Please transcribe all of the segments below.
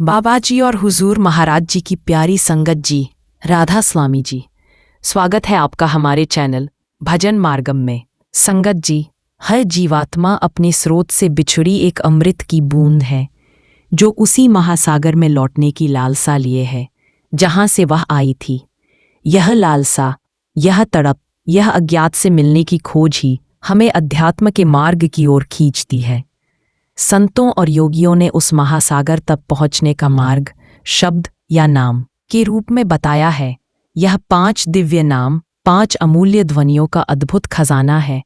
बाबा जी और हुजूर महाराज जी की प्यारी संगत जी, राधा स्वामी जी, स्वागत है आपका हमारे चैनल भजन मार्गम में। संगत जी, हर जीवात्मा अपने स्रोत से बिछड़ी एक अमृत की बूंद है जो उसी महासागर में लौटने की लालसा लिए है जहां से वह आई थी। यह लालसा, यह तड़प, यह अज्ञात से मिलने की खोज ही हमें अध्यात्म के मार्ग की ओर खींचती है। संतों और योगियों ने उस महासागर तक पहुंचने का मार्ग शब्द या नाम के रूप में बताया है। यह 5 दिव्य नाम, 5 अमूल्य ध्वनियों का अद्भुत खजाना है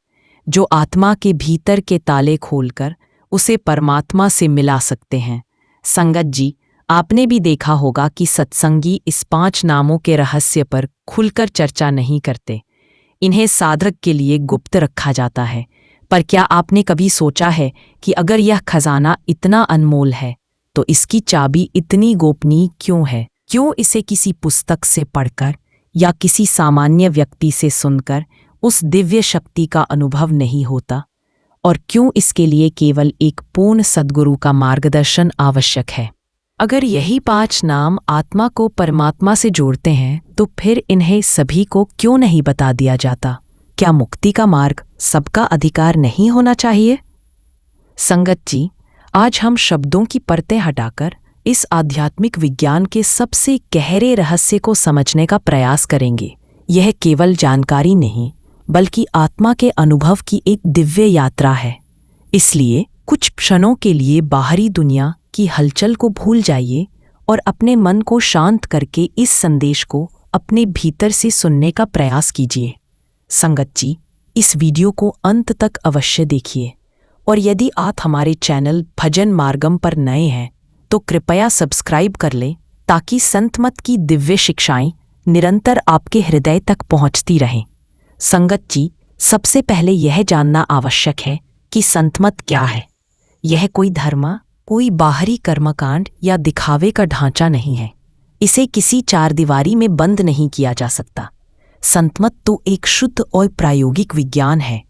जो आत्मा के भीतर के ताले खोलकर उसे परमात्मा से मिला सकते हैं। संगत जी, आपने भी देखा होगा कि सत्संगी इस 5 नामों के रहस्य पर खुलकर चर्चा नहीं करते। इन्हें साधक के लिए गुप्त रखा जाता है। पर क्या आपने कभी सोचा है कि अगर यह खजाना इतना अनमोल है तो इसकी चाबी इतनी गोपनीय क्यों है? क्यों इसे किसी पुस्तक से पढ़कर या किसी सामान्य व्यक्ति से सुनकर उस दिव्य शक्ति का अनुभव नहीं होता? और क्यों इसके लिए केवल एक पूर्ण सद्गुरु का मार्गदर्शन आवश्यक है? अगर यही 5 नाम आत्मा को परमात्मा से जोड़ते हैं तो फिर इन्हें सभी को क्यों नहीं बता दिया जाता? क्या मुक्ति का मार्ग सबका अधिकार नहीं होना चाहिए? संगत जी, आज हम शब्दों की परतें हटाकर इस आध्यात्मिक विज्ञान के सबसे गहरे रहस्य को समझने का प्रयास करेंगे। यह केवल जानकारी नहीं, बल्कि आत्मा के अनुभव की एक दिव्य यात्रा है। इसलिए कुछ क्षणों के लिए बाहरी दुनिया की हलचल को भूल जाइए और अपने मन को शांत करके इस संदेश को अपने भीतर से सुनने का प्रयास कीजिए। संगत जी, इस वीडियो को अंत तक अवश्य देखिए और यदि आप हमारे चैनल भजन मार्गम पर नए हैं तो कृपया सब्सक्राइब कर लें ताकि संत मत की दिव्य शिक्षाएं निरंतर आपके हृदय तक पहुंचती रहें। संगत जी, सबसे पहले यह जानना आवश्यक है कि संत मत क्या है। यह कोई धर्म, कोई बाहरी कर्मकांड या दिखावे का ढांचा नहीं है। इसे किसी 4 दीवारी में बंद नहीं किया जा सकता। संतमत तो एक शुद्ध और प्रायोगिक विज्ञान है।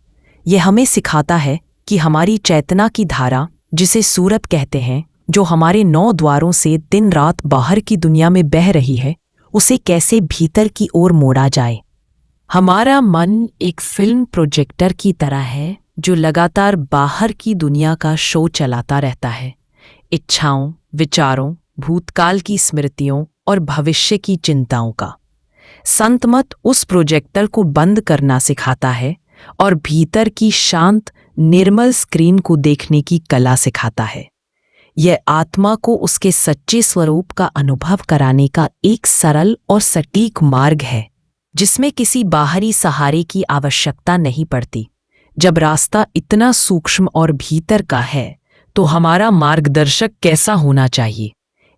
यह हमें सिखाता है कि हमारी चेतना की धारा, जिसे सूरत कहते हैं, जो हमारे 9 द्वारों से दिन रात बाहर की दुनिया में बह रही है, उसे कैसे भीतर की ओर मोड़ा जाए। हमारा मन एक फिल्म प्रोजेक्टर की तरह है जो लगातार बाहर की दुनिया का शो चलाता रहता है। इच्छाओं, विचारों, भूतकाल की स्मृतियों और भविष्य की चिंताओं का। संत मत उस प्रोजेक्टर को बंद करना सिखाता है और भीतर की शांत, निर्मल स्क्रीन को देखने की कला सिखाता है। यह आत्मा को उसके सच्चे स्वरूप का अनुभव कराने का एक सरल और सटीक मार्ग है जिसमें किसी बाहरी सहारे की आवश्यकता नहीं पड़ती। जब रास्ता इतना सूक्ष्म और भीतर का है तो हमारा मार्गदर्शक कैसा होना चाहिए?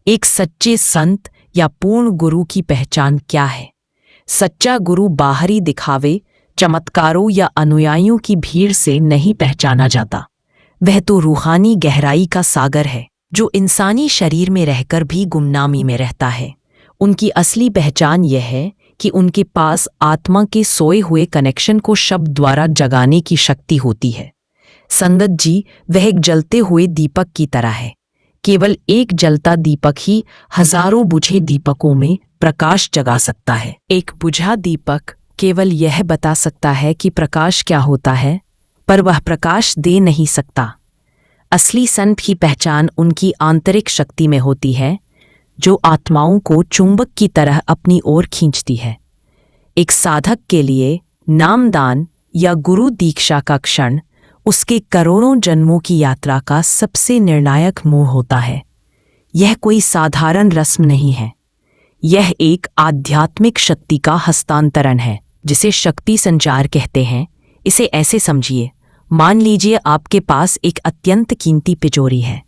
एक सच्चे संत या पूर्ण गुरु की पहचान क्या है? सच्चा गुरु बाहरी दिखावे, चमत्कारों या अनुयायियों की भीड़ से नहीं पहचाना जाता। वह तो रूहानी गहराई का सागर है जो इंसानी शरीर में रहकर भी गुमनामी में रहता है। उनकी असली पहचान यह है कि उनके पास आत्मा के सोए हुए कनेक्शन को शब्द द्वारा जगाने की शक्ति होती है। संगत जी, वह एक जलते हुए दीपक की तरह है। केवल एक जलता दीपक ही हजारों बुझे दीपकों में प्रकाश जगा सकता है। एक बुझा दीपक केवल यह बता सकता है कि प्रकाश क्या होता है, पर वह प्रकाश दे नहीं सकता। असली संत की पहचान उनकी आंतरिक शक्ति में होती है जो आत्माओं को चुंबक की तरह अपनी ओर खींचती है। एक साधक के लिए नामदान या गुरु दीक्षा का क्षण उसके करोड़ों जन्मों की यात्रा का सबसे निर्णायक मोड़ होता है। यह कोई साधारण रस्म नहीं है। यह एक आध्यात्मिक शक्ति का हस्तांतरण है जिसे शक्ति संचार कहते हैं। इसे ऐसे समझिए, मान लीजिए आपके पास एक अत्यंत कीमती तिजोरी है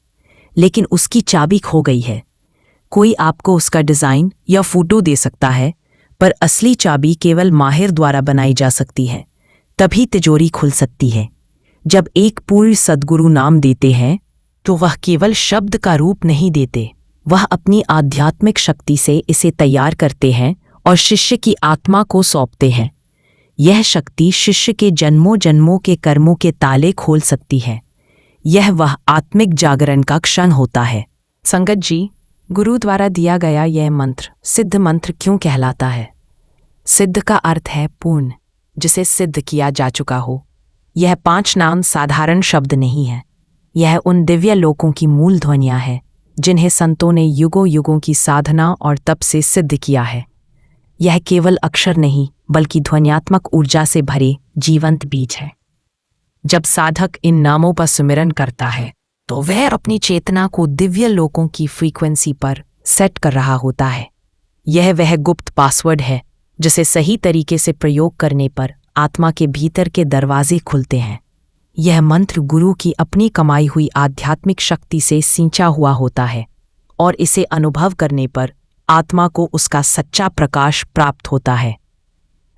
लेकिन उसकी चाबी खो गई है। कोई आपको उसका डिज़ाइन या फोटो दे सकता है, पर असली चाबी केवल माहिर द्वारा बनाई जा सकती है। तभी तिजोरी खुल सकती है। जब एक पूर्ण सद्गुरु नाम देते हैं तो वह केवल शब्द का रूप नहीं देते, वह अपनी आध्यात्मिक शक्ति से इसे तैयार करते हैं और शिष्य की आत्मा को सौंपते हैं। यह शक्ति शिष्य के जन्मों जन्मों के कर्मों के ताले खोल सकती है। यह वह आत्मिक जागरण का क्षण होता है। संगत जी, गुरु द्वारा दिया गया यह मंत्र सिद्ध मंत्र क्यों कहलाता है? सिद्ध का अर्थ है पूर्ण, जिसे सिद्ध किया जा चुका हो। यह 5 नाम साधारण शब्द नहीं है। यह उन दिव्य लोकों की मूल ध्वनियाँ हैं जिन्हें संतों ने युगों युगों की साधना और तप से सिद्ध किया है। यह केवल अक्षर नहीं बल्कि ध्वन्यात्मक ऊर्जा से भरे जीवंत बीज है। जब साधक इन नामों पर सुमिरन करता है तो वह अपनी चेतना को दिव्य लोकों की फ्रीक्वेंसी पर सेट कर रहा होता है। यह वह गुप्त पासवर्ड है जिसे सही तरीके से प्रयोग करने पर आत्मा के भीतर के दरवाजे खुलते हैं। यह मंत्र गुरु की अपनी कमाई हुई आध्यात्मिक शक्ति से सींचा हुआ होता है और इसे अनुभव करने पर आत्मा को उसका सच्चा प्रकाश प्राप्त होता है।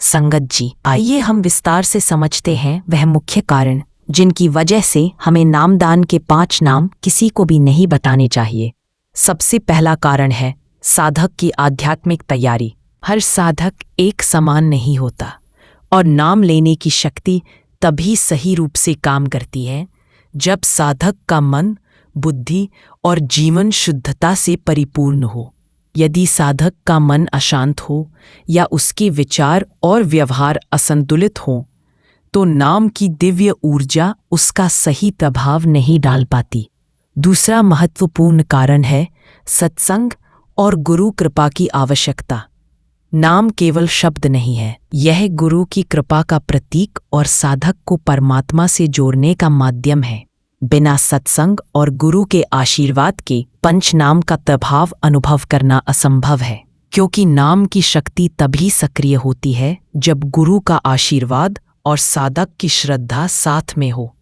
संगत जी, आइए हम विस्तार से समझते हैं वह मुख्य कारण जिनकी वजह से हमें नामदान के 5 नाम किसी को भी नहीं बताने चाहिए। सबसे पहला कारण है साधक की आध्यात्मिक तैयारी। हर साधक एक समान नहीं होता और नाम लेने की शक्ति तभी सही रूप से काम करती है जब साधक का मन, बुद्धि और जीवन शुद्धता से परिपूर्ण हो। यदि साधक का मन अशांत हो या उसके विचार और व्यवहार असंतुलित हो तो नाम की दिव्य ऊर्जा उसका सही प्रभाव नहीं डाल पाती। दूसरा महत्वपूर्ण कारण है सत्संग और गुरु कृपा की आवश्यकता। नाम केवल शब्द नहीं है, यह गुरु की कृपा का प्रतीक और साधक को परमात्मा से जोड़ने का माध्यम है। बिना सत्संग और गुरु के आशीर्वाद के पंचनाम का प्रभाव अनुभव करना असंभव है, क्योंकि नाम की शक्ति तभी सक्रिय होती है जब गुरु का आशीर्वाद और साधक की श्रद्धा साथ में हो।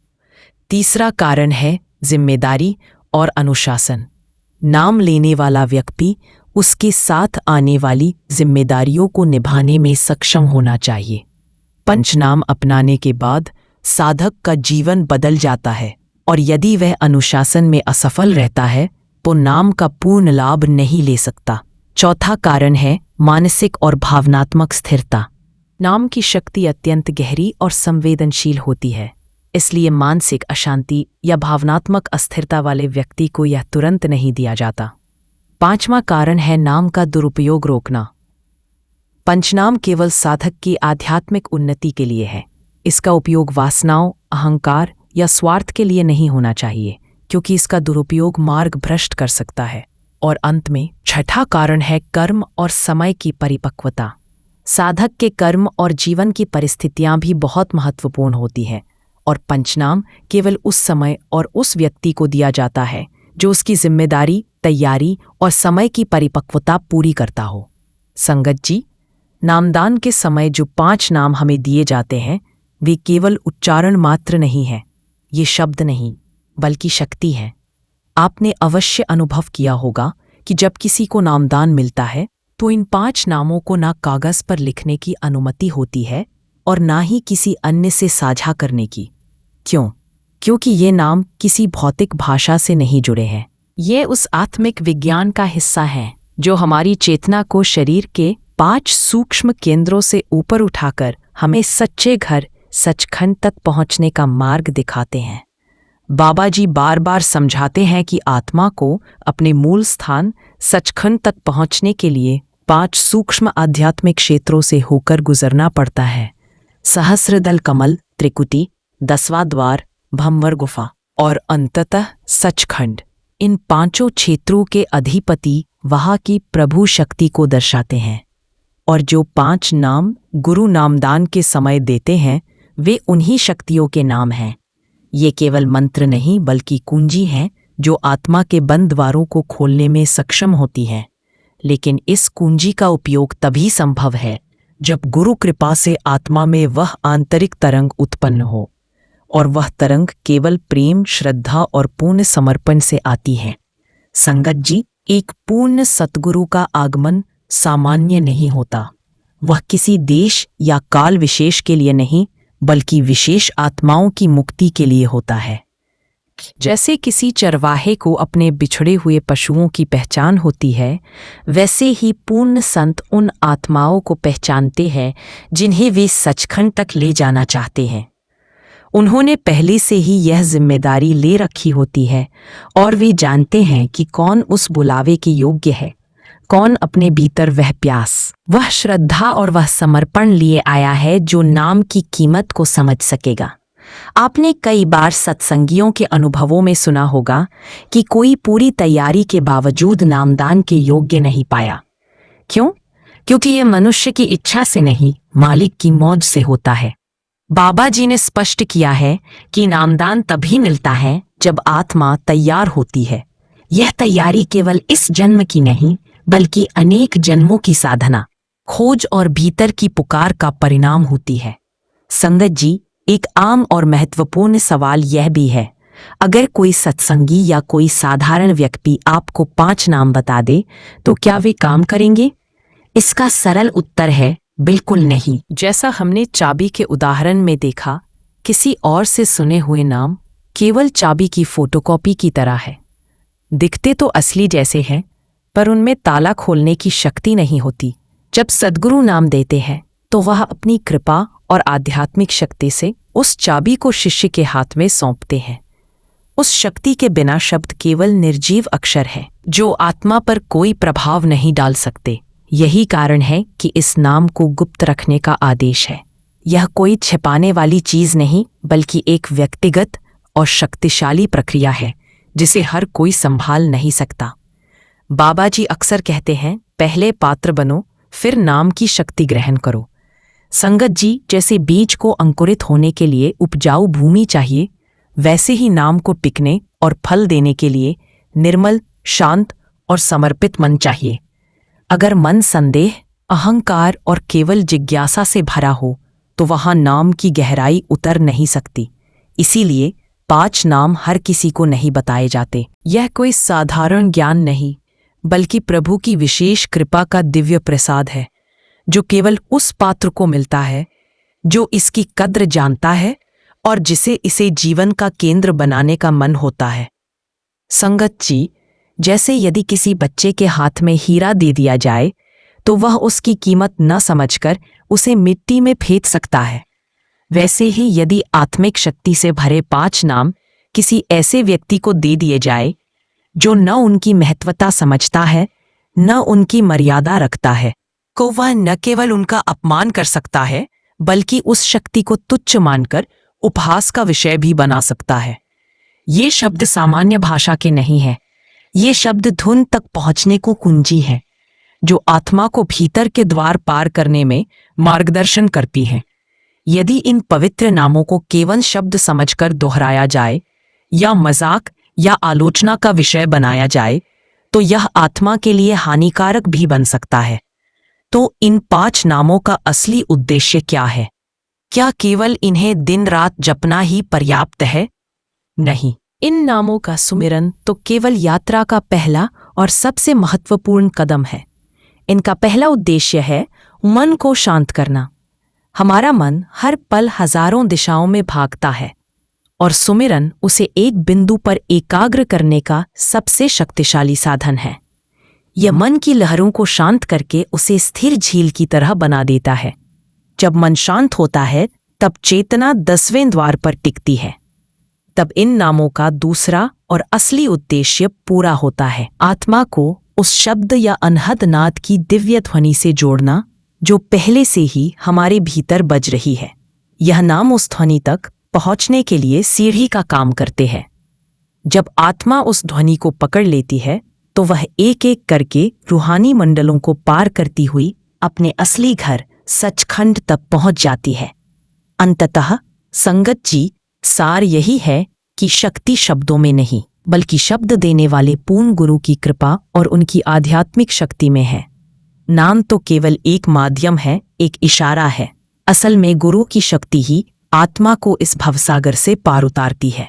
तीसरा कारण है जिम्मेदारी और अनुशासन। नाम लेने वाला व्यक्ति उसके साथ आने वाली जिम्मेदारियों को निभाने में सक्षम होना चाहिए। पंचनाम अपनाने के बाद साधक का जीवन बदल जाता है और यदि वह अनुशासन में असफल रहता है तो नाम का पूर्ण लाभ नहीं ले सकता। चौथा कारण है मानसिक और भावनात्मक स्थिरता। नाम की शक्ति अत्यंत गहरी और संवेदनशील होती है, इसलिए मानसिक अशांति या भावनात्मक अस्थिरता वाले व्यक्ति को यह तुरंत नहीं दिया जाता। पांचवा कारण है नाम का दुरुपयोग रोकना। पंचनाम केवल साधक की आध्यात्मिक उन्नति के लिए है। इसका उपयोग वासनाओं, अहंकार या स्वार्थ के लिए नहीं होना चाहिए, क्योंकि इसका दुरुपयोग मार्ग भ्रष्ट कर सकता है। और अंत में छठा कारण है कर्म और समय की परिपक्वता। साधक के कर्म और जीवन की परिस्थितियां भी बहुत महत्वपूर्ण होती हैं और पंचनाम केवल उस समय और उस व्यक्ति को दिया जाता है जो उसकी जिम्मेदारी, तैयारी और समय की परिपक्वता पूरी करता हो। संगत जी, नामदान के समय जो 5 नाम हमें दिए जाते हैं वे केवल उच्चारण मात्र नहीं है। ये शब्द नहीं बल्कि शक्ति है। आपने अवश्य अनुभव किया होगा कि जब किसी को नामदान मिलता है तो इन 5 नामों को ना कागज पर लिखने की अनुमति होती है और ना ही किसी अन्य से साझा करने की। क्यों? क्योंकि ये नाम किसी भौतिक भाषा से नहीं जुड़े हैं। ये उस आत्मिक विज्ञान का हिस्सा है जो हमारी चेतना को शरीर के 5 सूक्ष्म केंद्रों से ऊपर उठाकर हमें सच्चे घर सचखंड तक पहुंचने का मार्ग दिखाते हैं। बाबा जी बार बार समझाते हैं कि आत्मा को अपने मूल स्थान सचखंड तक पहुंचने के लिए 5 सूक्ष्म आध्यात्मिक क्षेत्रों से होकर गुजरना पड़ता है। सहस्रदल कमल, त्रिकुटी, 10वां द्वार, भंवर गुफा और अंततः सचखंड। इन 5 क्षेत्रों के अधिपति वहाँ की प्रभु शक्ति को दर्शाते हैं और जो 5 नाम गुरु नामदान के समय देते हैं वे उन्हीं शक्तियों के नाम हैं। ये केवल मंत्र नहीं बल्कि कुंजी हैं जो आत्मा के बंद द्वारों को खोलने में सक्षम होती हैं। लेकिन इस कुंजी का उपयोग तभी संभव है जब गुरु कृपा से आत्मा में वह आंतरिक तरंग उत्पन्न हो, और वह तरंग केवल प्रेम, श्रद्धा और पूर्ण समर्पण से आती है। संगत जी, एक पूर्ण सतगुरु का आगमन सामान्य नहीं होता। वह किसी देश या काल विशेष के लिए नहीं बल्कि विशेष आत्माओं की मुक्ति के लिए होता है। जैसे किसी चरवाहे को अपने बिछड़े हुए पशुओं की पहचान होती है, वैसे ही पूर्ण संत उन आत्माओं को पहचानते हैं जिन्हें वे सचखंड तक ले जाना चाहते हैं। उन्होंने पहले से ही यह जिम्मेदारी ले रखी होती है और वे जानते हैं कि कौन उस बुलावे के योग्य है, कौन अपने भीतर वह प्यास, वह श्रद्धा और वह समर्पण लिए आया है जो नाम की कीमत को समझ सकेगा। आपने कई बार सत्संगियों के अनुभवों में सुना होगा कि कोई पूरी तैयारी के बावजूद नामदान के योग्य नहीं पाया। क्यों? क्योंकि यह मनुष्य की इच्छा से नहीं, मालिक की मौज से होता है। बाबा जी ने स्पष्ट किया है कि नामदान तभी मिलता है जब आत्मा तैयार होती है। यह तैयारी केवल इस जन्म की नहीं बल्कि अनेक जन्मों की साधना, खोज और भीतर की पुकार का परिणाम होती है। संगत जी, एक आम और महत्वपूर्ण सवाल यह भी है, अगर कोई सत्संगी या कोई साधारण व्यक्ति आपको 5 नाम बता दे तो क्या वे काम करेंगे? इसका सरल उत्तर है बिल्कुल नहीं। जैसा हमने चाबी के उदाहरण में देखा, किसी और से सुने हुए नाम केवल चाबी की फोटोकॉपी की तरह है। दिखते तो असली जैसे हैं, पर उनमें ताला खोलने की शक्ति नहीं होती। जब सद्गुरु नाम देते हैं तो वह अपनी कृपा और आध्यात्मिक शक्ति से उस चाबी को शिष्य के हाथ में सौंपते हैं। उस शक्ति के बिना शब्द केवल निर्जीव अक्षर है जो आत्मा पर कोई प्रभाव नहीं डाल सकते। यही कारण है कि इस नाम को गुप्त रखने का आदेश है। यह कोई छिपाने वाली चीज नहीं बल्कि एक व्यक्तिगत और शक्तिशाली प्रक्रिया है जिसे हर कोई संभाल नहीं सकता। बाबा जी अक्सर कहते हैं, पहले पात्र बनो, फिर नाम की शक्ति ग्रहण करो। संगत जी, जैसे बीज को अंकुरित होने के लिए उपजाऊ भूमि चाहिए, वैसे ही नाम को टिकने और फल देने के लिए निर्मल, शांत और समर्पित मन चाहिए। अगर मन संदेह, अहंकार और केवल जिज्ञासा से भरा हो तो वहां नाम की गहराई उतर नहीं सकती। इसीलिए 5 नाम हर किसी को नहीं बताए जाते। यह कोई साधारण ज्ञान नहीं बल्कि प्रभु की विशेष कृपा का दिव्य प्रसाद है जो केवल उस पात्र को मिलता है जो इसकी कद्र जानता है और जिसे इसे जीवन का केंद्र बनाने का मन होता है। संगत जी, जैसे यदि किसी बच्चे के हाथ में हीरा दे दिया जाए तो वह उसकी कीमत न समझकर उसे मिट्टी में फेंक सकता है, वैसे ही यदि आत्मिक शक्ति से भरे 5 नाम किसी ऐसे व्यक्ति को दे दिए जाए जो न उनकी महत्वता समझता है न उनकी मर्यादा रखता है, को वह न केवल उनका अपमान कर सकता है बल्कि उस शक्ति को तुच्छ मानकर उपहास का विषय भी बना सकता है। ये शब्द सामान्य भाषा के नहीं है, ये शब्द धुन तक पहुंचने को कुंजी है जो आत्मा को भीतर के द्वार पार करने में मार्गदर्शन करती है। यदि इन पवित्र नामों को केवल शब्द समझकर दोहराया जाए या मजाक या आलोचना का विषय बनाया जाए तो यह आत्मा के लिए हानिकारक भी बन सकता है। तो इन 5 नामों का असली उद्देश्य क्या है? क्या केवल इन्हें दिन रात जपना ही पर्याप्त है? नहीं, इन नामों का सुमिरन तो केवल यात्रा का पहला और सबसे महत्वपूर्ण कदम है। इनका पहला उद्देश्य है मन को शांत करना। हमारा मन हर पल हजारों दिशाओं में भागता है और सुमिरन उसे एक बिंदु पर एकाग्र करने का सबसे शक्तिशाली साधन है। यह मन की लहरों को शांत करके उसे स्थिर झील की तरह बना देता है। जब मन शांत होता है तब चेतना 10वें द्वार पर टिकती है। तब इन नामों का दूसरा और असली उद्देश्य पूरा होता है, आत्मा को उस शब्द या अनहद नाद की दिव्य ध्वनि से जोड़ना जो पहले से ही हमारे भीतर बज रही है। यह नाम उस ध्वनि तक पहुंचने के लिए सीढ़ी का काम करते हैं। जब आत्मा उस ध्वनि को पकड़ लेती है तो वह एक एक करके रूहानी मंडलों को पार करती हुई अपने असली घर सचखंड तक पहुंच जाती है। अंततः संगत जी, सार यही है कि शक्ति शब्दों में नहीं बल्कि शब्द देने वाले पूर्ण गुरु की कृपा और उनकी आध्यात्मिक शक्ति में है। नाम तो केवल एक माध्यम है, एक इशारा है। असल में गुरु की शक्ति ही आत्मा को इस भवसागर से पार उतारती है।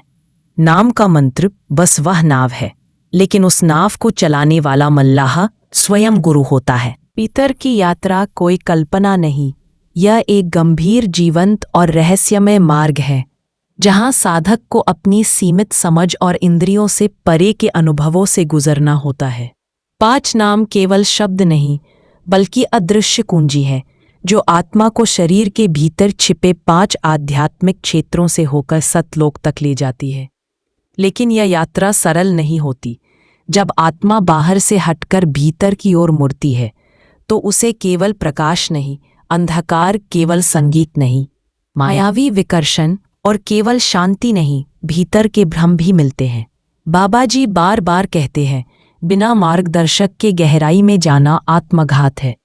नाम का मंत्र बस वह नाव है, लेकिन उस नाव को चलाने वाला मल्लाह स्वयं गुरु होता है। भीतर की यात्रा कोई कल्पना नहीं, यह एक गंभीर, जीवंत और रहस्यमय मार्ग है जहां साधक को अपनी सीमित समझ और इंद्रियों से परे के अनुभवों से गुजरना होता है। 5 नाम केवल शब्द नहीं बल्कि अदृश्य कुंजी है जो आत्मा को शरीर के भीतर छिपे 5 आध्यात्मिक क्षेत्रों से होकर सतलोक तक ले जाती है। लेकिन यह यात्रा सरल नहीं होती। जब आत्मा बाहर से हटकर भीतर की ओर मुड़ती है तो उसे केवल प्रकाश नहीं, अंधकार, केवल संगीत नहीं, मायावी विकर्षण और केवल शांति नहीं, भीतर के भ्रम भी मिलते हैं। बाबा जी बार बार कहते हैं, बिना मार्गदर्शक के गहराई में जाना आत्मघात है।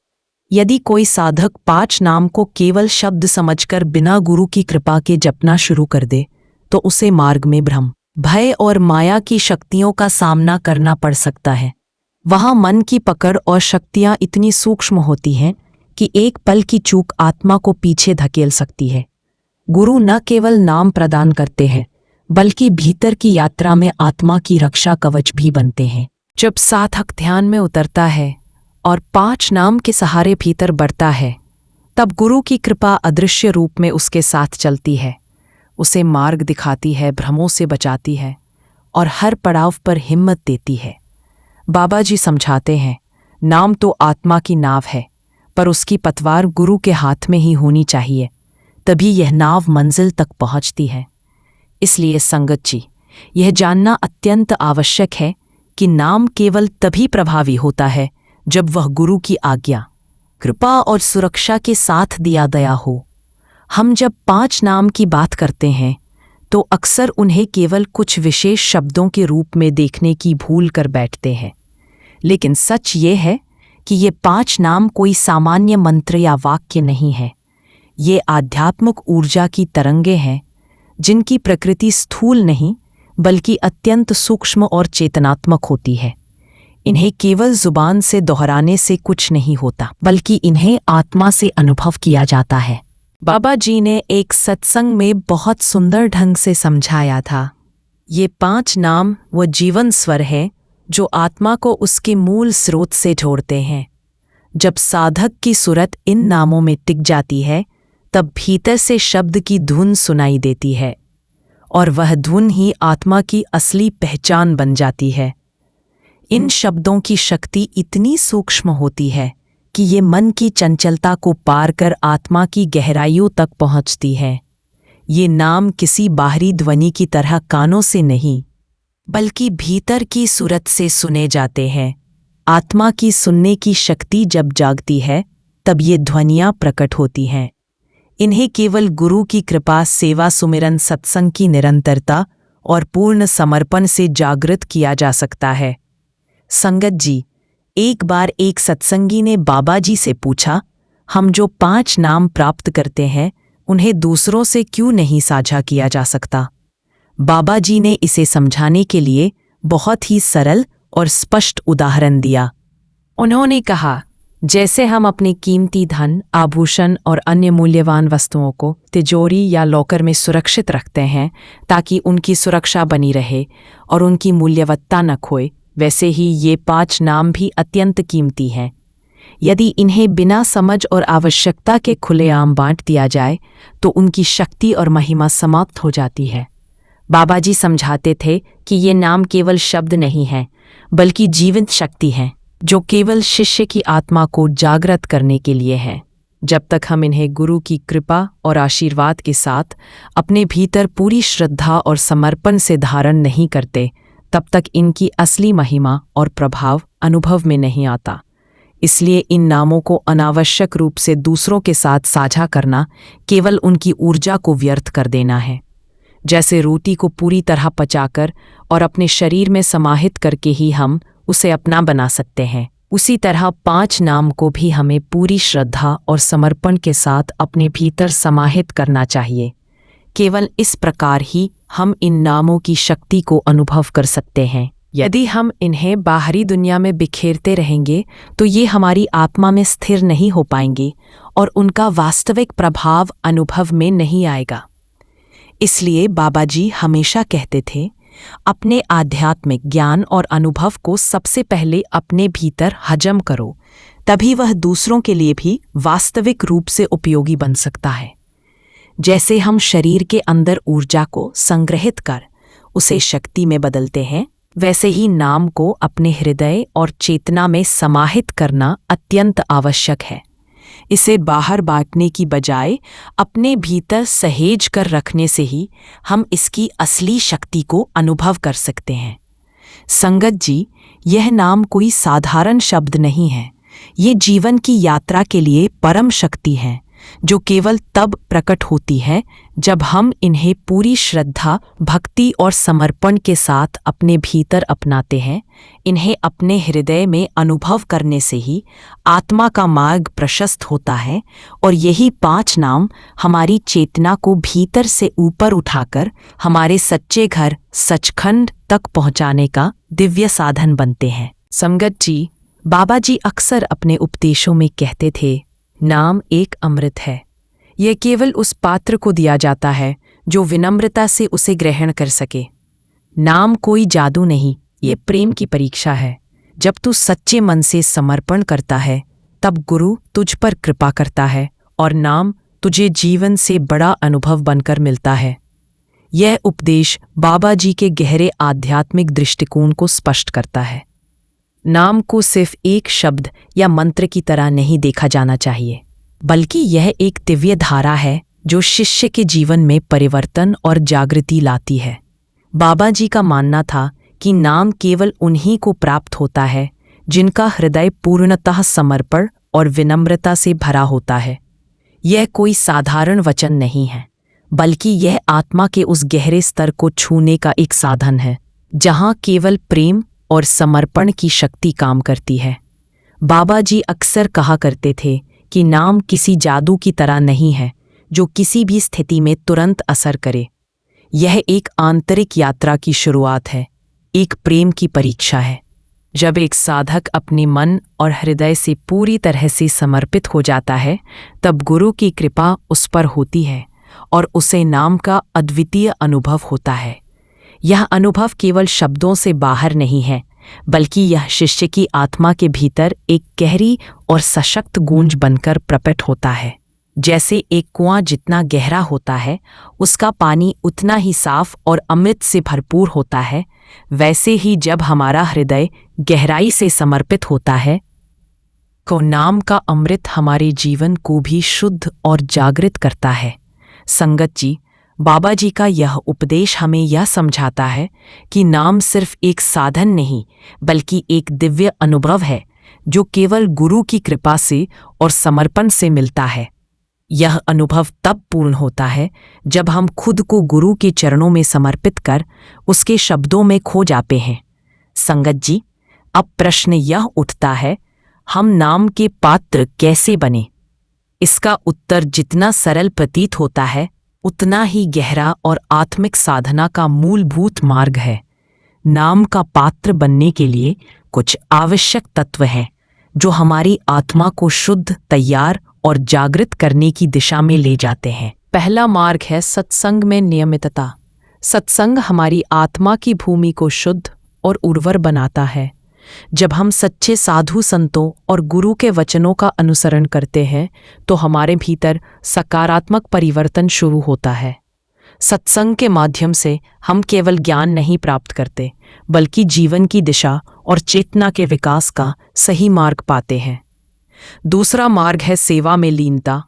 यदि कोई साधक 5 नाम को केवल शब्द समझकर बिना गुरु की कृपा के जपना शुरू कर दे तो उसे मार्ग में भ्रम, भय और माया की शक्तियों का सामना करना पड़ सकता है। वहां मन की पकड़ और शक्तियां इतनी सूक्ष्म होती हैं कि एक पल की चूक आत्मा को पीछे धकेल सकती है। गुरु न केवल नाम प्रदान करते हैं बल्कि भीतर की यात्रा में आत्मा की रक्षा कवच भी बनते हैं। जब साधक ध्यान में उतरता है और 5 नाम के सहारे भीतर बढ़ता है तब गुरु की कृपा अदृश्य रूप में उसके साथ चलती है, उसे मार्ग दिखाती है, भ्रमों से बचाती है और हर पड़ाव पर हिम्मत देती है। बाबा जी समझाते हैं, नाम तो आत्मा की नाव है पर उसकी पतवार गुरु के हाथ में ही होनी चाहिए, तभी यह नाव मंजिल तक पहुंचती है। इसलिए संगत जी, यह जानना अत्यंत आवश्यक है कि नाम केवल तभी प्रभावी होता है जब वह गुरु की आज्ञा, कृपा और सुरक्षा के साथ दिया गया हो। हम जब 5 नाम की बात करते हैं तो अक्सर उन्हें केवल कुछ विशेष शब्दों के रूप में देखने की भूल कर बैठते हैं। लेकिन सच ये है कि ये 5 नाम कोई सामान्य मंत्र या वाक्य नहीं है। ये आध्यात्मिक ऊर्जा की तरंगे हैं जिनकी प्रकृति स्थूल नहीं बल्कि अत्यंत सूक्ष्म और चेतनात्मक होती है। इन्हें केवल जुबान से दोहराने से कुछ नहीं होता बल्कि इन्हें आत्मा से अनुभव किया जाता है। बाबा जी ने एक सत्संग में बहुत सुंदर ढंग से समझाया था, ये 5 नाम वो जीवन स्वर है जो आत्मा को उसके मूल स्रोत से जोड़ते हैं। जब साधक की सुरत इन नामों में टिक जाती है तब भीतर से शब्द की धुन सुनाई देती है और वह धुन ही आत्मा की असली पहचान बन जाती है। इन शब्दों की शक्ति इतनी सूक्ष्म होती है कि ये मन की चंचलता को पार कर आत्मा की गहराइयों तक पहुंचती है। ये नाम किसी बाहरी ध्वनि की तरह कानों से नहीं बल्कि भीतर की सुरत से सुने जाते हैं। आत्मा की सुनने की शक्ति जब जागती है तब ये ध्वनियाँ प्रकट होती हैं। इन्हें केवल गुरु की कृपा, सेवा, सुमिरन, सत्संग की निरंतरता और पूर्ण समर्पण से जागृत किया जा सकता है। संगत जी, एक बार एक सत्संगी ने बाबा जी से पूछा, हम जो 5 नाम प्राप्त करते हैं उन्हें दूसरों से क्यों नहीं साझा किया जा सकता? बाबा जी ने इसे समझाने के लिए बहुत ही सरल और स्पष्ट उदाहरण दिया। उन्होंने कहा, जैसे हम अपने कीमती धन, आभूषण और अन्य मूल्यवान वस्तुओं को तिजोरी या लॉकर में सुरक्षित रखते हैं ताकि उनकी सुरक्षा बनी रहे और उनकी मूल्यवत्ता न खोए, वैसे ही ये 5 नाम भी अत्यंत कीमती हैं। यदि इन्हें बिना समझ और आवश्यकता के खुलेआम बांट दिया जाए तो उनकी शक्ति और महिमा समाप्त हो जाती है। बाबा जी समझाते थे कि ये नाम केवल शब्द नहीं हैं बल्कि जीवंत शक्ति हैं जो केवल शिष्य की आत्मा को जागृत करने के लिए हैं। जब तक हम इन्हें गुरु की कृपा और आशीर्वाद के साथ अपने भीतर पूरी श्रद्धा और समर्पण से धारण नहीं करते, तब तक इनकी असली महिमा और प्रभाव अनुभव में नहीं आता। इसलिए इन नामों को अनावश्यक रूप से दूसरों के साथ साझा करना केवल उनकी ऊर्जा को व्यर्थ कर देना है। जैसे रोटी को पूरी तरह पचाकर और अपने शरीर में समाहित करके ही हम उसे अपना बना सकते हैं, उसी तरह 5 नाम को भी हमें पूरी श्रद्धा और समर्पण के साथ अपने भीतर समाहित करना चाहिए। केवल इस प्रकार ही हम इन नामों की शक्ति को अनुभव कर सकते हैं। यदि हम इन्हें बाहरी दुनिया में बिखेरते रहेंगे तो ये हमारी आत्मा में स्थिर नहीं हो पाएंगे और उनका वास्तविक प्रभाव अनुभव में नहीं आएगा। इसलिए बाबा जी हमेशा कहते थे, अपने आध्यात्मिक ज्ञान और अनुभव को सबसे पहले अपने भीतर हजम करो, तभी वह दूसरों के लिए भी वास्तविक रूप से उपयोगी बन सकता है। जैसे हम शरीर के अंदर ऊर्जा को संग्रहित कर उसे शक्ति में बदलते हैं, वैसे ही नाम को अपने हृदय और चेतना में समाहित करना अत्यंत आवश्यक है। इसे बाहर बांटने की बजाय अपने भीतर सहेज कर रखने से ही हम इसकी असली शक्ति को अनुभव कर सकते हैं। संगत जी, यह नाम कोई साधारण शब्द नहीं है। ये जीवन की यात्रा के लिए परम शक्ति है, जो केवल तब प्रकट होती है जब हम इन्हें पूरी श्रद्धा, भक्ति और समर्पण के साथ अपने भीतर अपनाते हैं। इन्हें अपने हृदय में अनुभव करने से ही आत्मा का मार्ग प्रशस्त होता है और यही 5 नाम हमारी चेतना को भीतर से ऊपर उठाकर हमारे सच्चे घर सचखंड तक पहुंचाने का दिव्य साधन बनते हैं। संगत जी, बाबा जी अक्सर अपने उपदेशों में कहते थे, नाम एक अमृत है। यह केवल उस पात्र को दिया जाता है जो विनम्रता से उसे ग्रहण कर सके। नाम कोई जादू नहीं, ये प्रेम की परीक्षा है। जब तू सच्चे मन से समर्पण करता है, तब गुरु तुझ पर कृपा करता है और नाम तुझे जीवन से बड़ा अनुभव बनकर मिलता है। यह उपदेश बाबा जी के गहरे आध्यात्मिक दृष्टिकोण को स्पष्ट करता है। नाम को सिर्फ एक शब्द या मंत्र की तरह नहीं देखा जाना चाहिए, बल्कि यह एक दिव्य धारा है जो शिष्य के जीवन में परिवर्तन और जागृति लाती है। बाबा जी का मानना था कि नाम केवल उन्हीं को प्राप्त होता है जिनका हृदय पूर्णतः समर्पण और विनम्रता से भरा होता है। यह कोई साधारण वचन नहीं है, बल्कि यह आत्मा के उस गहरे स्तर को छूने का एक साधन है जहाँ केवल प्रेम और समर्पण की शक्ति काम करती है। बाबा जी अक्सर कहा करते थे कि नाम किसी जादू की तरह नहीं है जो किसी भी स्थिति में तुरंत असर करे। यह एक आंतरिक यात्रा की शुरुआत है, एक प्रेम की परीक्षा है। जब एक साधक अपने मन और हृदय से पूरी तरह से समर्पित हो जाता है, तब गुरु की कृपा उस पर होती है और उसे नाम का अद्वितीय अनुभव होता है। यह अनुभव केवल शब्दों से बाहर नहीं है, बल्कि यह शिष्य की आत्मा के भीतर एक गहरी और सशक्त गूंज बनकर प्रकट होता है। जैसे एक कुआं जितना गहरा होता है, उसका पानी उतना ही साफ और अमृत से भरपूर होता है, वैसे ही जब हमारा हृदय गहराई से समर्पित होता है, तो नाम का अमृत हमारे जीवन को भी शुद्ध और जागृत करता है। संगत जी, बाबा जी का यह उपदेश हमें यह समझाता है कि नाम सिर्फ एक साधन नहीं, बल्कि एक दिव्य अनुभव है जो केवल गुरु की कृपा से और समर्पण से मिलता है। यह अनुभव तब पूर्ण होता है जब हम खुद को गुरु के चरणों में समर्पित कर उसके शब्दों में खो जाते हैं। संगत जी, अब प्रश्न यह उठता है, हम नाम के पात्र कैसे बने? इसका उत्तर जितना सरल प्रतीत होता है, उतना ही गहरा और आत्मिक साधना का मूलभूत मार्ग है। नाम का पात्र बनने के लिए कुछ आवश्यक तत्व हैं जो हमारी आत्मा को शुद्ध, तैयार और जागृत करने की दिशा में ले जाते हैं। पहला मार्ग है सत्संग में नियमितता। सत्संग हमारी आत्मा की भूमि को शुद्ध और उर्वर बनाता है। जब हम सच्चे साधु संतों और गुरु के वचनों का अनुसरण करते हैं, तो हमारे भीतर सकारात्मक परिवर्तन शुरू होता है। सत्संग के माध्यम से हम केवल ज्ञान नहीं प्राप्त करते, बल्कि जीवन की दिशा और चेतना के विकास का सही मार्ग पाते हैं। दूसरा मार्ग है सेवा में लीनता।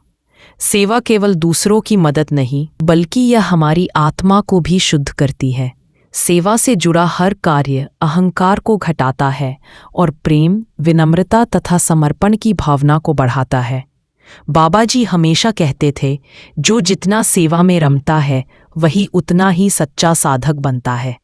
सेवा केवल दूसरों की मदद नहीं, बल्कि यह हमारी आत्मा को भी शुद्ध करती है। सेवा से जुड़ा हर कार्य अहंकार को घटाता है और प्रेम, विनम्रता तथा समर्पण की भावना को बढ़ाता है। बाबा जी हमेशा कहते थे, जो जितना सेवा में रमता है, वही उतना ही सच्चा साधक बनता है।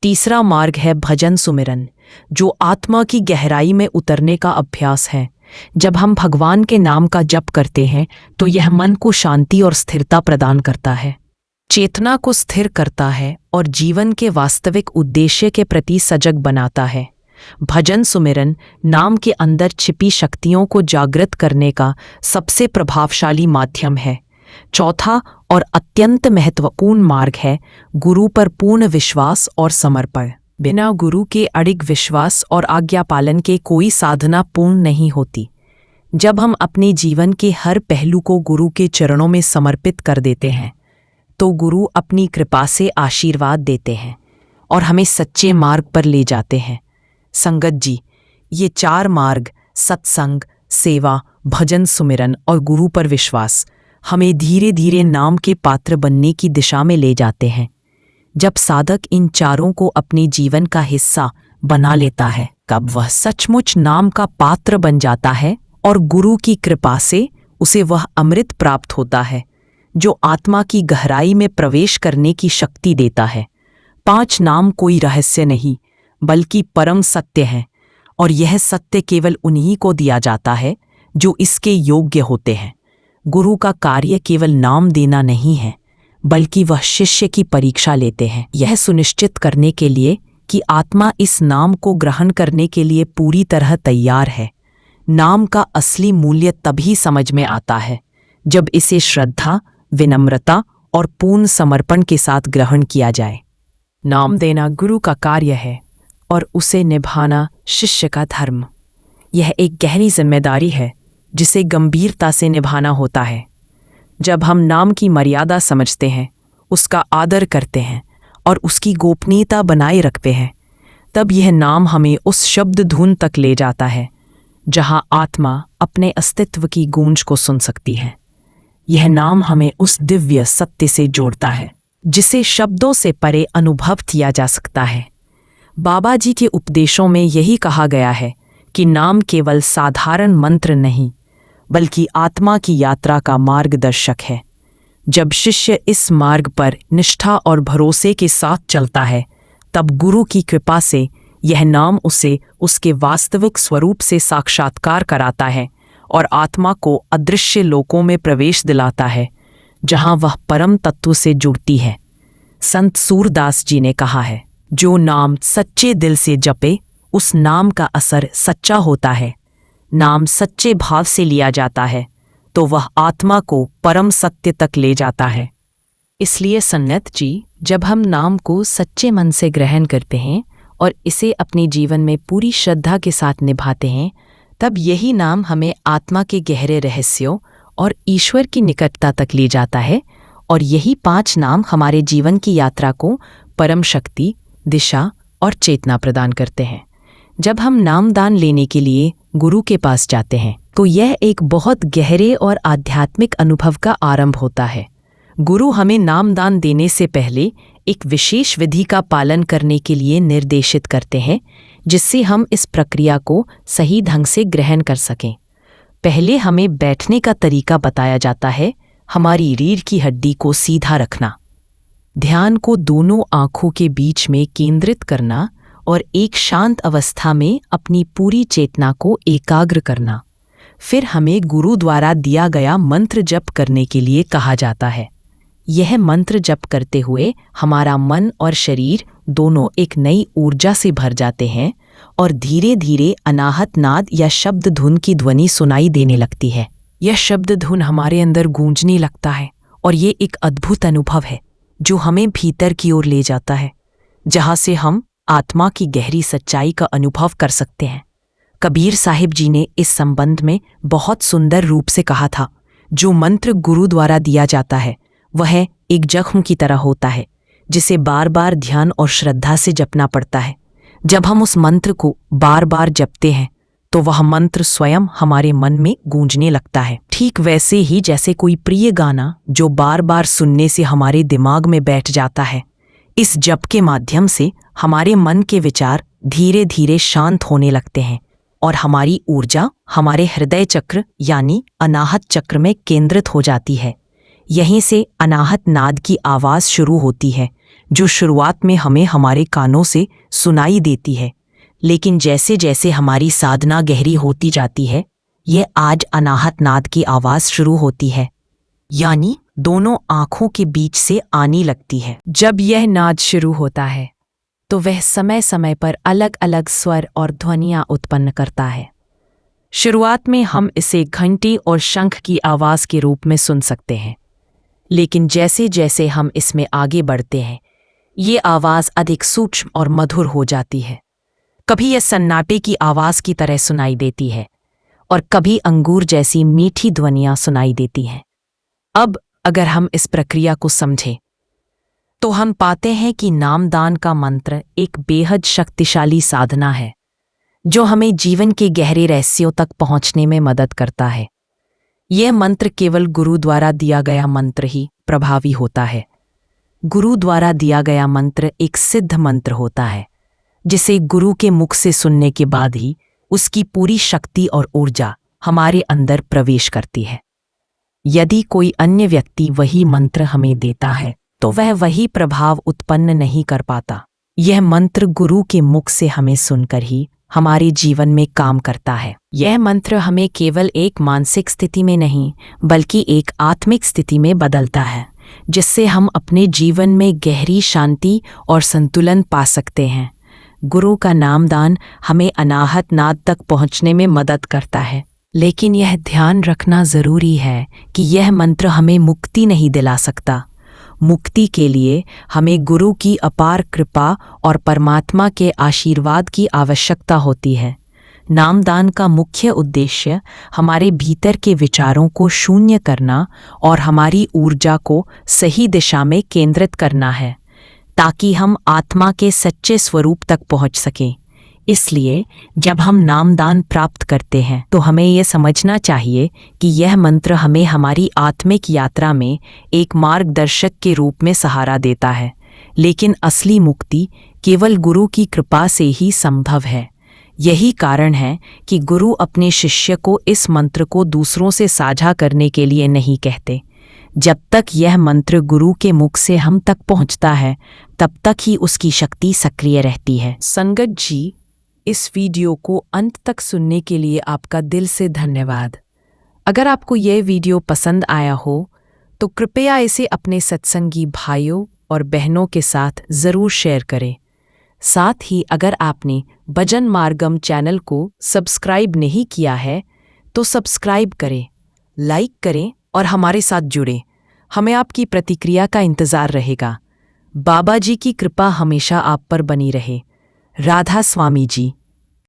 तीसरा मार्ग है भजन सुमिरन, जो आत्मा की गहराई में उतरने का अभ्यास है। जब हम भगवान के नाम का जप करते हैं, तो यह मन को शांति और स्थिरता प्रदान करता है, चेतना को स्थिर करता है और जीवन के वास्तविक उद्देश्य के प्रति सजग बनाता है। भजन सुमिरन नाम के अंदर छिपी शक्तियों को जागृत करने का सबसे प्रभावशाली माध्यम है। चौथा और अत्यंत महत्वपूर्ण मार्ग है गुरु पर पूर्ण विश्वास और समर्पण। बिना गुरु के अडिग विश्वास और आज्ञा पालन के कोई साधना पूर्ण नहीं होती। जब हम अपने जीवन के हर पहलू को गुरु के चरणों में समर्पित कर देते हैं, तो गुरु अपनी कृपा से आशीर्वाद देते हैं और हमें सच्चे मार्ग पर ले जाते हैं। संगत जी, ये 4 मार्ग सत्संग, सेवा भजन सुमिरन और गुरु पर विश्वास हमें धीरे धीरे नाम के पात्र बनने की दिशा में ले जाते हैं। जब साधक इन चारों को अपने जीवन का हिस्सा बना लेता है, कब वह सचमुच नाम का पात्र बन जाता है और गुरु की कृपा से उसे वह अमृत प्राप्त होता है जो आत्मा की गहराई में प्रवेश करने की शक्ति देता है। 5 नाम कोई रहस्य नहीं बल्कि परम सत्य है, और यह सत्य केवल उन्हीं को दिया जाता है जो इसके योग्य होते हैं। गुरु का कार्य केवल नाम देना नहीं है, बल्कि वह शिष्य की परीक्षा लेते हैं, यह सुनिश्चित करने के लिए कि आत्मा इस नाम को ग्रहण करने के लिए पूरी तरह तैयार है। नाम का असली मूल्य तभी समझ में आता है जब इसे श्रद्धा, विनम्रता और पूर्ण समर्पण के साथ ग्रहण किया जाए। नाम देना गुरु का कार्य है और उसे निभाना शिष्य का धर्म। यह एक गहरी जिम्मेदारी है जिसे गंभीरता से निभाना होता है। जब हम नाम की मर्यादा समझते हैं, उसका आदर करते हैं और उसकी गोपनीयता बनाए रखते हैं, तब यह नाम हमें उस शब्द धुन तक ले जाता है जहां आत्मा अपने अस्तित्व की गूंज को सुन सकती है। यह नाम हमें उस दिव्य सत्य से जोड़ता है जिसे शब्दों से परे अनुभव किया जा सकता है। बाबा जी के उपदेशों में यही कहा गया है कि नाम केवल साधारण मंत्र नहीं बल्कि आत्मा की यात्रा का मार्गदर्शक है। जब शिष्य इस मार्ग पर निष्ठा और भरोसे के साथ चलता है, तब गुरु की कृपा से यह नाम उसे उसके वास्तविक स्वरूप से साक्षात्कार कराता है और आत्मा को अदृश्य लोकों में प्रवेश दिलाता है जहां वह परम तत्व से जुड़ती है। संत सूरदास जी ने कहा है, जो नाम सच्चे दिल से जपे उस नाम का असर सच्चा होता है। नाम सच्चे भाव से लिया जाता है तो वह आत्मा को परम सत्य तक ले जाता है। इसलिए सन्नत जी, जब हम नाम को सच्चे मन से ग्रहण करते हैं और इसे अपने जीवन में पूरी श्रद्धा के साथ निभाते हैं, तब यही नाम हमें आत्मा के गहरे रहस्यों और ईश्वर की निकटता तक ले जाता है, और यही 5 नाम हमारे जीवन की यात्रा को परम शक्ति, दिशा और चेतना प्रदान करते हैं। जब हम नामदान लेने के लिए गुरु के पास जाते हैं तो यह एक बहुत गहरे और आध्यात्मिक अनुभव का आरंभ होता है। गुरु हमें नामदान देने से पहले एक विशेष विधि का पालन करने के लिए निर्देशित करते हैं, जिससे हम इस प्रक्रिया को सही ढंग से ग्रहण कर सकें। पहले हमें बैठने का तरीका बताया जाता है। हमारी रीढ़ की हड्डी को सीधा रखना, ध्यान को दोनों आंखों के बीच में केंद्रित करना और एक शांत अवस्था में अपनी पूरी चेतना को एकाग्र करना। फिर हमें गुरु द्वारा दिया गया मंत्र जप करने के लिए कहा जाता है। यह मंत्र जप करते हुए हमारा मन और शरीर दोनों एक नई ऊर्जा से भर जाते हैं और धीरे धीरे अनाहत नाद या शब्द धुन की ध्वनि सुनाई देने लगती है। यह शब्द धुन हमारे अंदर गूंजने लगता है और ये एक अद्भुत अनुभव है जो हमें भीतर की ओर ले जाता है, जहाँ से हम आत्मा की गहरी सच्चाई का अनुभव कर सकते हैं। कबीर साहिब जी ने इस संबंध में बहुत सुंदर रूप से कहा था, जो मंत्र गुरु द्वारा दिया जाता है वह एक जख्म की तरह होता है जिसे बार बार ध्यान और श्रद्धा से जपना पड़ता है। जब हम उस मंत्र को बार बार जपते हैं तो वह मंत्र स्वयं हमारे मन में गूंजने लगता है, ठीक वैसे ही जैसे कोई प्रिय गाना जो बार बार सुनने से हमारे दिमाग में बैठ जाता है। इस जप के माध्यम से हमारे मन के विचार धीरे धीरे शांत होने लगते हैं और हमारी ऊर्जा हमारे हृदय चक्र यानी अनाहत चक्र में केंद्रित हो जाती है। यहीं से अनाहत नाद की आवाज़ शुरू होती है, जो शुरुआत में हमें हमारे कानों से सुनाई देती है, लेकिन जैसे जैसे हमारी साधना गहरी होती जाती है, यह आज अनाहत नाद की आवाज़ शुरू होती है, यानी दोनों आँखों के बीच से आने लगती है। जब यह नाद शुरू होता है तो वह समय समय पर अलग अलग स्वर और ध्वनियाँ उत्पन्न करता है। शुरुआत में हम इसे घंटी और शंख की आवाज़ के रूप में सुन सकते हैं, लेकिन जैसे जैसे हम इसमें आगे बढ़ते हैं, ये आवाज़ अधिक सूक्ष्म और मधुर हो जाती है। कभी यह सन्नाटे की आवाज़ की तरह सुनाई देती है और कभी अंगूर जैसी मीठी ध्वनियाँ सुनाई देती हैं। अब अगर हम इस प्रक्रिया को समझें तो हम पाते हैं कि नामदान का मंत्र एक बेहद शक्तिशाली साधना है जो हमें जीवन के गहरे रहस्यों तक पहुंचने में मदद करता है। यह मंत्र केवल गुरु द्वारा दिया गया मंत्र ही प्रभावी होता है। गुरु द्वारा दिया गया मंत्र एक सिद्ध मंत्र होता है, जिसे गुरु के मुख से सुनने के बाद ही उसकी पूरी शक्ति और ऊर्जा हमारे अंदर प्रवेश करती है। यदि कोई अन्य व्यक्ति वही मंत्र हमें देता है तो वह वही प्रभाव उत्पन्न नहीं कर पाता। यह मंत्र गुरु के मुख से हमें सुनकर ही हमारे जीवन में काम करता है। यह मंत्र हमें केवल एक मानसिक स्थिति में नहीं बल्कि एक आत्मिक स्थिति में बदलता है, जिससे हम अपने जीवन में गहरी शांति और संतुलन पा सकते हैं। गुरु का नामदान हमें अनाहत नाद तक पहुंचने में मदद करता है, लेकिन यह ध्यान रखना जरूरी है कि यह मंत्र हमें मुक्ति नहीं दिला सकता। मुक्ति के लिए हमें गुरु की अपार कृपा और परमात्मा के आशीर्वाद की आवश्यकता होती है। नामदान का मुख्य उद्देश्य हमारे भीतर के विचारों को शून्य करना और हमारी ऊर्जा को सही दिशा में केंद्रित करना है, ताकि हम आत्मा के सच्चे स्वरूप तक पहुंच सकें। इसलिए जब हम नामदान प्राप्त करते हैं तो हमें यह समझना चाहिए कि यह मंत्र हमें हमारी आत्मिक यात्रा में एक मार्गदर्शक के रूप में सहारा देता है, लेकिन असली मुक्ति केवल गुरु की कृपा से ही संभव है। यही कारण है कि गुरु अपने शिष्य को इस मंत्र को दूसरों से साझा करने के लिए नहीं कहते। जब तक यह मंत्र गुरु के मुख से हम तक पहुंचता है, तब तक ही उसकी शक्ति सक्रिय रहती है। संगत जी, इस वीडियो को अंत तक सुनने के लिए आपका दिल से धन्यवाद। अगर आपको यह वीडियो पसंद आया हो तो कृपया इसे अपने सत्संगी भाइयों और बहनों के साथ ज़रूर शेयर करें। साथ ही अगर आपने भजन मार्गम चैनल को सब्सक्राइब नहीं किया है तो सब्सक्राइब करें, लाइक करें और हमारे साथ जुड़ें। हमें आपकी प्रतिक्रिया का इंतज़ार रहेगा। बाबा जी की कृपा हमेशा आप पर बनी रहे। राधा स्वामी जी।